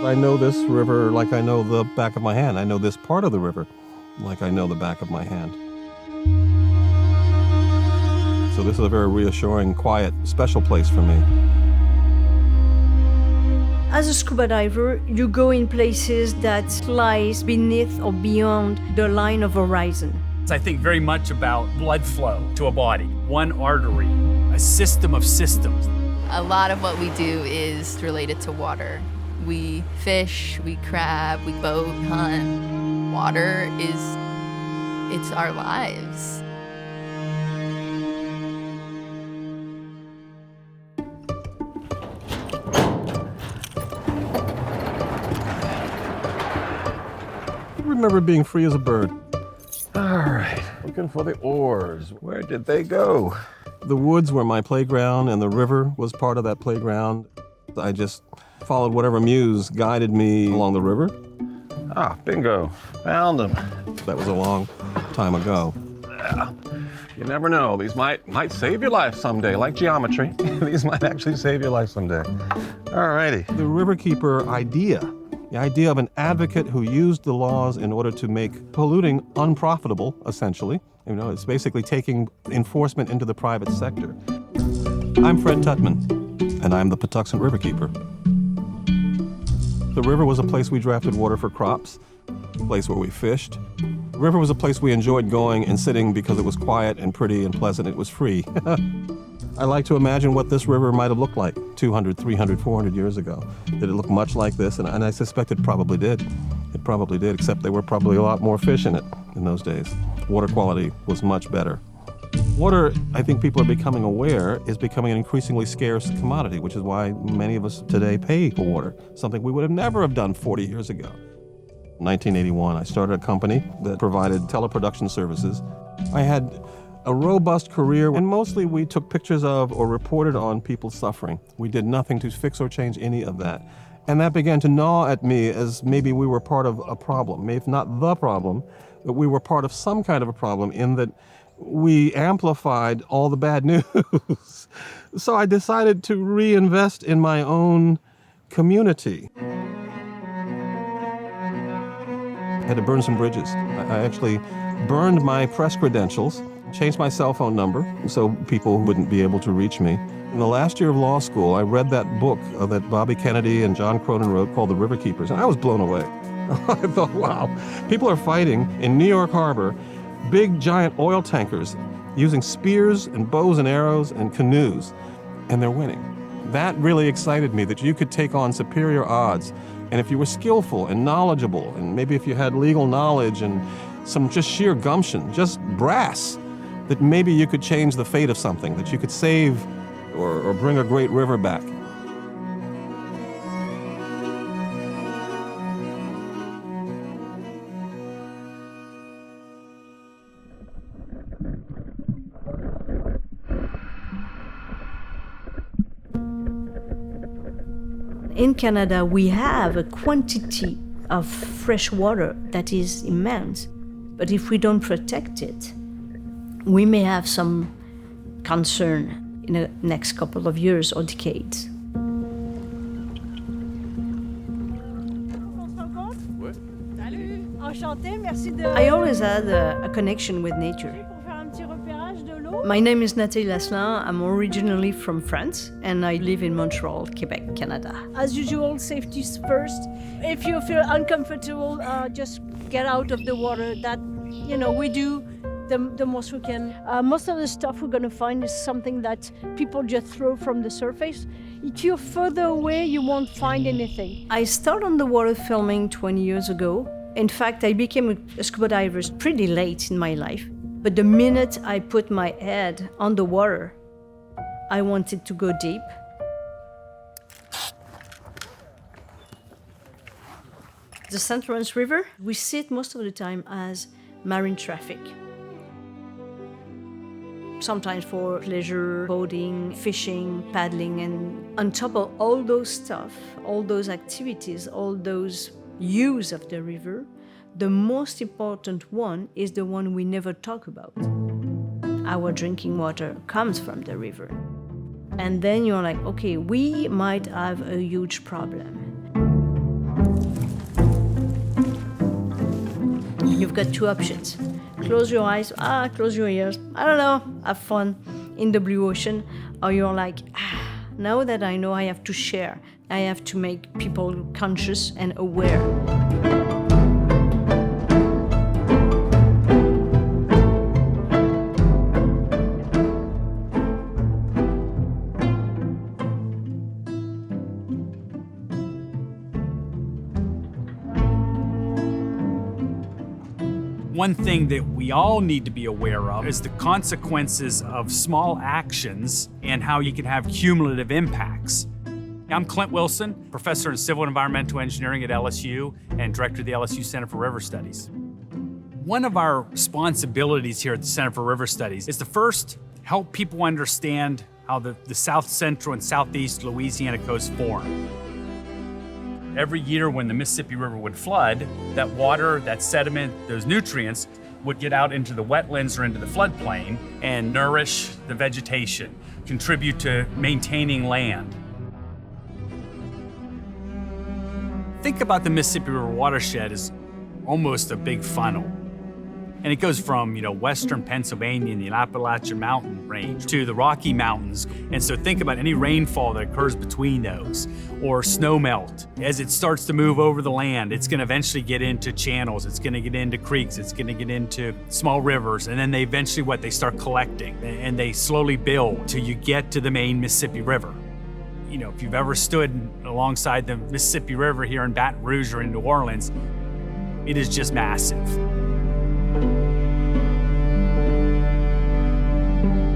I know this river like I know the back of my hand. I know this part of the river like I know the back of my hand. So this is a very reassuring, quiet, special place for me. As a scuba diver, you go in places that lies beneath or beyond the line of horizon. I think very much about blood flow to a body, one artery, a system of systems. A lot of what we do is related to water. We fish, we crab, we boat, hunt. Water it's our lives. I remember being free as a bird. All right, looking for the oars. Where did they go? The woods were my playground, and the river was part of that playground. I just followed whatever muse guided me along the river. Ah, bingo, found them. That was a long time ago. Yeah. You never know, these might save your life someday, like geometry. These might actually save your life someday. All righty. The riverkeeper idea, the idea of an advocate who used the laws in order to make polluting unprofitable, essentially. You know, it's basically taking enforcement into the private sector. I'm Fred Tutman, and I'm the Patuxent Riverkeeper. The river was a place we drafted water for crops, a place where we fished. The river was a place we enjoyed going and sitting because it was quiet and pretty and pleasant. It was free. I like to imagine what this river might have looked like 200, 300, 400 years ago. Did it look much like this? And I suspect it probably did. It probably did, except there were probably a lot more fish in it in those days. Water quality was much better. Water, I think people are becoming aware, is becoming an increasingly scarce commodity, which is why many of us today pay for water, something we would have never have done 40 years ago. In 1981, I started a company that provided teleproduction services. I had a robust career, and mostly we took pictures of or reported on people suffering. We did nothing to fix or change any of that. And that began to gnaw at me as maybe we were part of a problem, maybe not the problem, but we were part of some kind of a problem in that we amplified all the bad news. So I decided to reinvest in my own community. I had to burn some bridges. I actually burned my press credentials, changed my cell phone number so people wouldn't be able to reach me. In the last year of law school, I read that book that Bobby Kennedy and John Cronin wrote called The Riverkeepers, and I was blown away. I thought, wow, people are fighting in New York Harbor, big giant oil tankers using spears and bows and arrows and canoes, and they're winning. That really excited me, that you could take on superior odds. And if you were skillful and knowledgeable, and maybe if you had legal knowledge and some just sheer gumption, just brass, that maybe you could change the fate of something, that you could save or bring a great river back. In Canada, we have a quantity of fresh water that is immense, but if we don't protect it, we may have some concern in the next couple of years or decades. I always had a connection with nature. My name is Nathalie Lasselin. I'm originally from France, and I live in Montreal, Quebec, Canada. As usual, safety first. If you feel uncomfortable, just get out of the water. That, we do the most we can. Most of the stuff we're going to find is something that people just throw from the surface. If you're further away, you won't find anything. I started on the water filming 20 years ago. In fact, I became a scuba diver pretty late in my life. But the minute I put my head on the water, I wanted to go deep. The St. Lawrence River, we see it most of the time as marine traffic. Sometimes for pleasure, boating, fishing, paddling, and on top of all those stuff, all those activities, all those use of the river, the most important one is the one we never talk about. Our drinking water comes from the river. And then you're like, okay, we might have a huge problem. you've got two options. Close your eyes, close your ears, I don't know, have fun in the blue ocean, or you're like, now that I know I have to share, I have to make people conscious and aware. One thing that we all need to be aware of is the consequences of small actions and how you can have cumulative impacts. I'm Clint Wilson, professor in civil and environmental engineering at LSU and director of the LSU Center for River Studies. One of our responsibilities here at the Center for River Studies is to first help people understand how the south central and southeast Louisiana coast form. Every year when the Mississippi River would flood, that water, that sediment, those nutrients would get out into the wetlands or into the floodplain and nourish the vegetation, contribute to maintaining land. Think about the Mississippi River watershed as almost a big funnel. And it goes from, western Pennsylvania and the Appalachian Mountain Range to the Rocky Mountains. And so think about any rainfall that occurs between those, or snow melt. As it starts to move over the land, it's gonna eventually get into channels, it's gonna get into creeks, it's gonna get into small rivers, and then they eventually they start collecting, and they slowly build till you get to the main Mississippi River. If you've ever stood alongside the Mississippi River here in Baton Rouge or in New Orleans, it is just massive.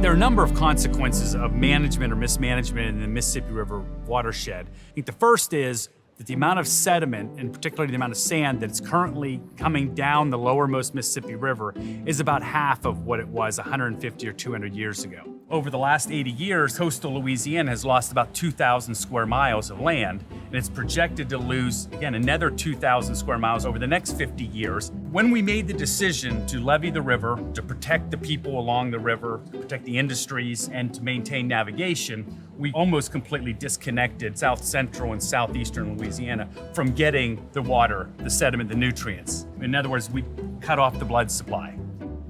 There are a number of consequences of management or mismanagement in the Mississippi River watershed. I think the first is that the amount of sediment, and particularly the amount of sand that's currently coming down the lowermost Mississippi River, is about half of what it was 150 or 200 years ago. Over the last 80 years, coastal Louisiana has lost about 2,000 square miles of land, and it's projected to lose, again, another 2,000 square miles over the next 50 years. When we made the decision to levee the river, to protect the people along the river, to protect the industries, and to maintain navigation, we almost completely disconnected south central and southeastern Louisiana from getting the water, the sediment, the nutrients. In other words, we cut off the blood supply.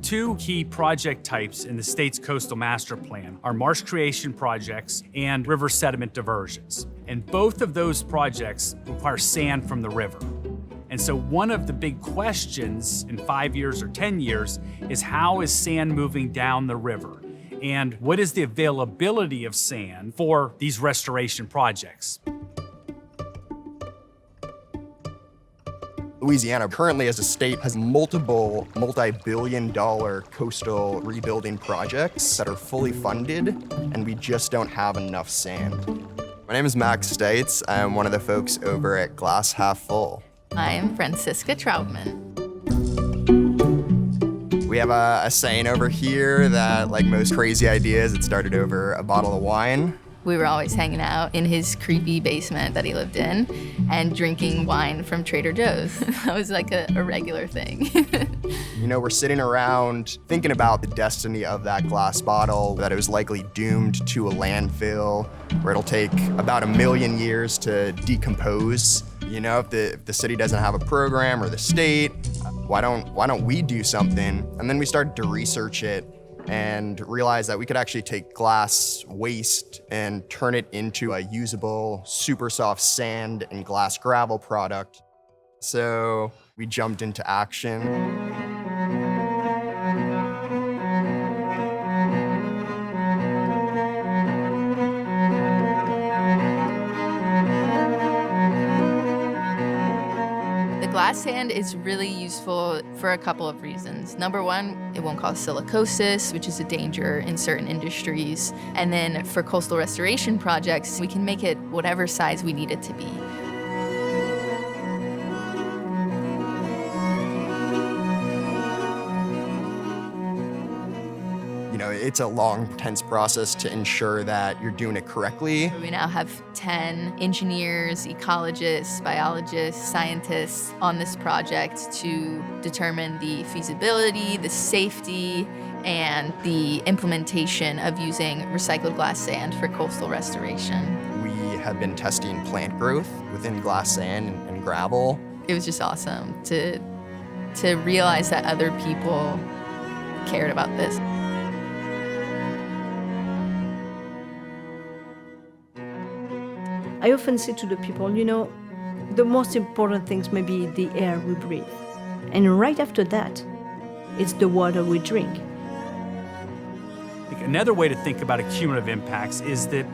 Two key project types in the state's coastal master plan are marsh creation projects and river sediment diversions. And both of those projects require sand from the river. And so one of the big questions in 5 years or 10 years is, how is sand moving down the river? And what is the availability of sand for these restoration projects? Louisiana currently as a state has multiple multi-billion-dollar coastal rebuilding projects that are fully funded, and we just don't have enough sand. My name is Max Stites. I'm one of the folks over at Glass Half Full. I am Francisca Troutman. We have a saying over here that, like most crazy ideas, it started over a bottle of wine. We were always hanging out in his creepy basement that he lived in and drinking wine from Trader Joe's. That was like a regular thing. We're sitting around thinking about the destiny of that glass bottle, that it was likely doomed to a landfill where it'll take about 1 million years to decompose. If the city doesn't have a program, or the state, why don't we do something? And then we started to research it and realized that we could actually take glass waste and turn it into a usable, super soft sand and glass gravel product. So we jumped into action. Glass sand is really useful for a couple of reasons. Number one, it won't cause silicosis, which is a danger in certain industries. And then for coastal restoration projects, we can make it whatever size we need it to be. It's a long, intense process to ensure that you're doing it correctly. We now have 10 engineers, ecologists, biologists, scientists on this project to determine the feasibility, the safety, and the implementation of using recycled glass sand for coastal restoration. We have been testing plant growth within glass sand and gravel. It was just awesome to to realize that other people cared about this. I often say to the people, you know, the most important things may be the air we breathe. And right after that, it's the water we drink. Another way to think about cumulative impacts is that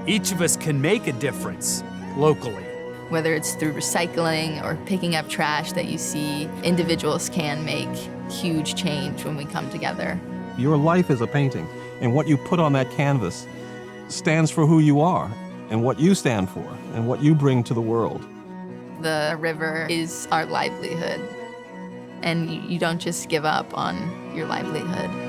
each of us can make a difference locally. Whether it's through recycling or picking up trash that you see, individuals can make huge change when we come together. Your life is a painting, and what you put on that canvas stands for who you are and what you stand for and what you bring to the world. The river is our livelihood, and you don't just give up on your livelihood.